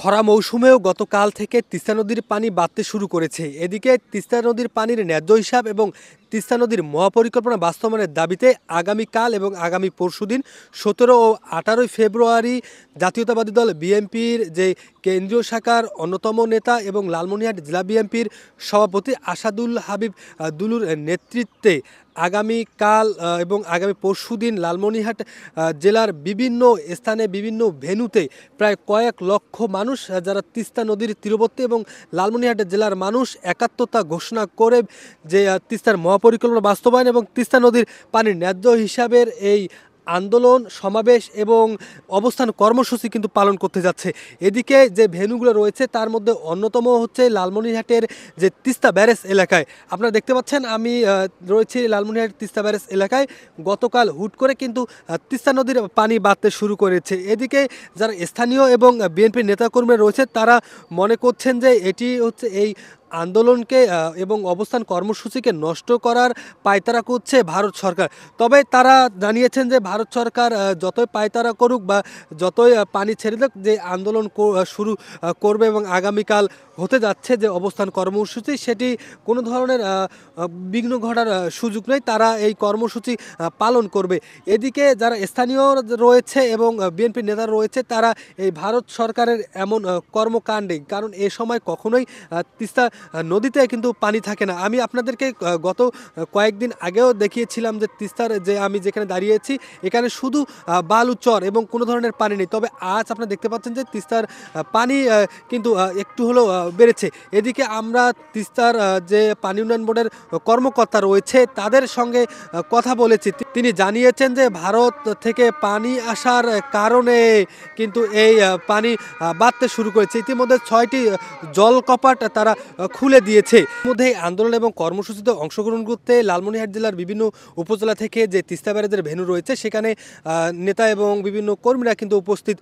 খরা মৌসুমেও গতকাল থেকে তিস্তা নদীর পানি বাড়তে শুরু করেছে। এদিকে তিস্তা নদীর পানির ন্যায্য হিসাব এবং তিস্তা নদীর মহাপরিকল্পনা বাস্তবায়নের দাবিতে আগামীকাল এবং আগামী পরশুদিন ১৭ ও ১৮ ফেব্রুয়ারি জাতীয়তাবাদী দল বিএনপির যে কেন্দ্রীয় শাখার অন্যতম নেতা এবং লালমনিরহাট জেলা বিএনপির সভাপতি আসাদুল হাবিব দুলুর নেতৃত্বে আগামীকাল এবং আগামী পরশুদিন লালমনিরহাট জেলার বিভিন্ন স্থানে বিভিন্ন ভেন্যুতে প্রায় কয়েক লক্ষ মানুষ যারা তিস্তা নদীর তীরবর্তী এবং লালমনিরহাট জেলার মানুষ একাত্মতা ঘোষণা করে যে তিস্তার মহাপরিকল্পনা বাস্তবায়ন এবং তিস্তা নদীর পানির ন্যায্য হিসাবের এই আন্দোলন সমাবেশ এবং অবস্থান কর্মসূচি কিন্তু পালন করতে যাচ্ছে। এদিকে যে ভেন্যুগুলো রয়েছে তার মধ্যে অন্যতম হচ্ছে লালমনিরহাটের যে তিস্তা ব্যারেজ এলাকায়। আপনারা দেখতে পাচ্ছেন আমি রয়েছি লালমনিরহাট তিস্তা ব্যারেজ এলাকায়। গতকাল হুট করে কিন্তু তিস্তা নদীর পানি বাড়তে শুরু করেছে। এদিকে যারা স্থানীয় এবং বিএনপির নেতাকর্মী রয়েছে তারা মনে করছেন যে এটি হচ্ছে এই আন্দোলনকে এবং অবস্থান কর্মসূচিকে নষ্ট করার পায়তারা করছে ভারত সরকার। তবে তারা জানিয়েছেন যে ভারত সরকার যতই পায়তারা করুক বা যতই পানি ছেড়ে দেক, যে আন্দোলন শুরু করবে এবং আগামীকাল হতে যাচ্ছে যে অবস্থান কর্মসূচি, সেটি কোনো ধরনের বিঘ্ন ঘটার সুযোগ নেই। তারা এই কর্মসূচি পালন করবে। এদিকে যারা স্থানীয় রয়েছে এবং বিএনপির নেতা রয়েছে তারা এই ভারত সরকারের এমন কর্মকাণ্ডে, কারণ এ সময় কখনোই তিস্তা নদীতে কিন্তু পানি থাকে না। আমি আপনাদেরকে গত কয়েকদিন আগেও দেখিয়েছিলাম যে তিস্তার যে আমি যেখানে দাঁড়িয়েছি এখানে শুধু বালু চর এবং কোনো ধরনের পানি নেই। তবে আজ আপনারা দেখতে পাচ্ছেন যে তিস্তার পানি কিন্তু একটু হলেও বেড়েছে। এদিকে আমরা তিস্তার যে পানি উন্নয়ন বোর্ডের কর্মকর্তা রয়েছে তাদের সঙ্গে কথা বলেছি। তিনি জানিয়েছেন যে ভারত থেকে পানি আসার কারণে কিন্তু এই পানি বাড়তে শুরু করেছে। ইতিমধ্যে ৬টি জলকপাট তারা খুলে দিয়েছে। মধ্যে আন্দোলন এবং কর্মসূচিতে অংশগ্রহণ করতে লালমনিরহাট জেলার বিভিন্ন উপজেলা থেকে যে তিস্তা ব্যারেজের ভেন্যু রয়েছে সেখানে নেতা এবং বিভিন্ন কর্মীরা কিন্তু উপস্থিত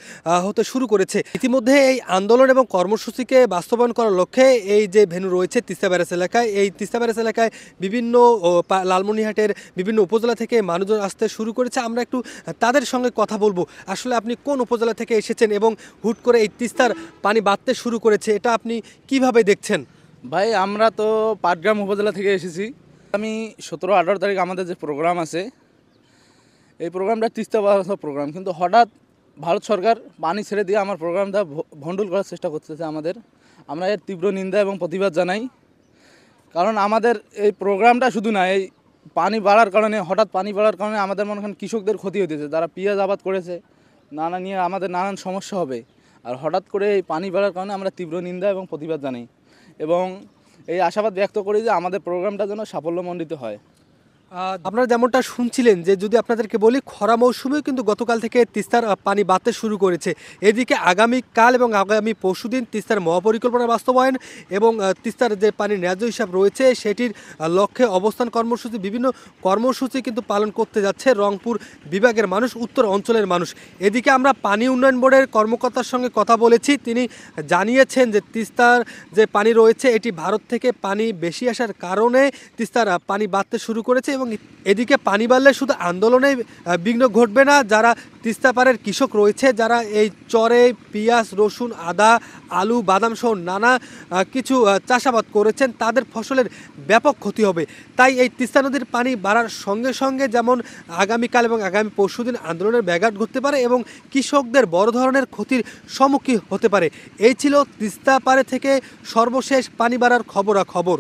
হতে শুরু করেছে। ইতিমধ্যে এই আন্দোলন এবং কর্মসূচিকে বাস্তবায়ন করার লক্ষ্যে এই যে ভেন্যু রয়েছে তিস্তা ব্যারেজ এলাকায়, এই তিস্তা ব্যারেজ এলাকায় বিভিন্ন লালমনিরহাটের বিভিন্ন উপজেলা থেকে মানুষজন আসতে শুরু করেছে। আমরা একটু তাদের সঙ্গে কথা বলবো। আসলে আপনি কোন উপজেলা থেকে এসেছেন এবং হুট করে এই তিস্তার পানি বাড়তে শুরু করেছে, এটা আপনি কিভাবে দেখছেন? ভাই, আমরা তো পাটগ্রাম উপজেলা থেকে এসেছি। আমি 17-18 তারিখ আমাদের যে প্রোগ্রাম আছে, এই প্রোগ্রামটা তিস্তা বাড়ানোর প্রোগ্রাম, কিন্তু হঠাৎ ভারত সরকার পানি ছেড়ে দিয়ে আমার প্রোগ্রামটা ভণ্ডুল করার চেষ্টা করতেছে। আমরা এর তীব্র নিন্দা এবং প্রতিবাদ জানাই। কারণ আমাদের এই প্রোগ্রামটা শুধু না, এই পানি বাড়ার কারণে, হঠাৎ পানি বাড়ার কারণে আমাদের মনে করেন কৃষকদের ক্ষতি হতেছে। যারা পেঁয়াজ আবাদ করেছে, নিয়ে আমাদের নানান সমস্যা হবে। আর হঠাৎ করে এই পানি বাড়ার কারণে আমরা তীব্র নিন্দা এবং প্রতিবাদ জানাই এবং এই আশাবাদ ব্যক্ত করি যে আমাদের প্রোগ্রামটা যেন সাফল্যমণ্ডিত হয়। আপনারা যেমনটা শুনছিলেন যে যদি আপনাদেরকে বলি, খরা মৌসুমেও কিন্তু গতকাল থেকে তিস্তার পানি বাড়তে শুরু করেছে। এদিকে আগামীকাল এবং আগামী পরশুদিন তিস্তার মহাপরিকল্পনা বাস্তবায়ন এবং তিস্তার যে পানির ন্যায্য হিসাব রয়েছে সেটির লক্ষ্যে অবস্থান কর্মসূচি, বিভিন্ন কর্মসূচি কিন্তু পালন করতে যাচ্ছে রংপুর বিভাগের মানুষ, উত্তর অঞ্চলের মানুষ। এদিকে আমরা পানি উন্নয়ন বোর্ডের কর্মকর্তার সঙ্গে কথা বলেছি। তিনি জানিয়েছেন যে তিস্তার যে পানি রয়েছে এটি ভারত থেকে পানি বেশি আসার কারণে তিস্তার পানি বাড়তে শুরু করেছে এবং এদিকে পানি বাড়লে শুধু আন্দোলনে বিঘ্ন ঘটবে না। যারা তিস্তা পাড়ের কৃষক রয়েছে, যারা এই চরে পেঁয়াজ, রসুন, আদা, আলু, বাদাম সহ নানা কিছু চাষাবাদ করেছেন, তাদের ফসলের ব্যাপক ক্ষতি হবে। তাই এই তিস্তা নদীর পানি বাড়ার সঙ্গে সঙ্গে যেমন আগামীকাল এবং আগামী পরশুদিন আন্দোলনের ব্যাঘাত ঘটতে পারে এবং কৃষকদের বড় ধরনের ক্ষতির সম্মুখীন হতে পারে। এই ছিল তিস্তা পাড়ে থেকে সর্বশেষ পানি বাড়ার খবরাখবর।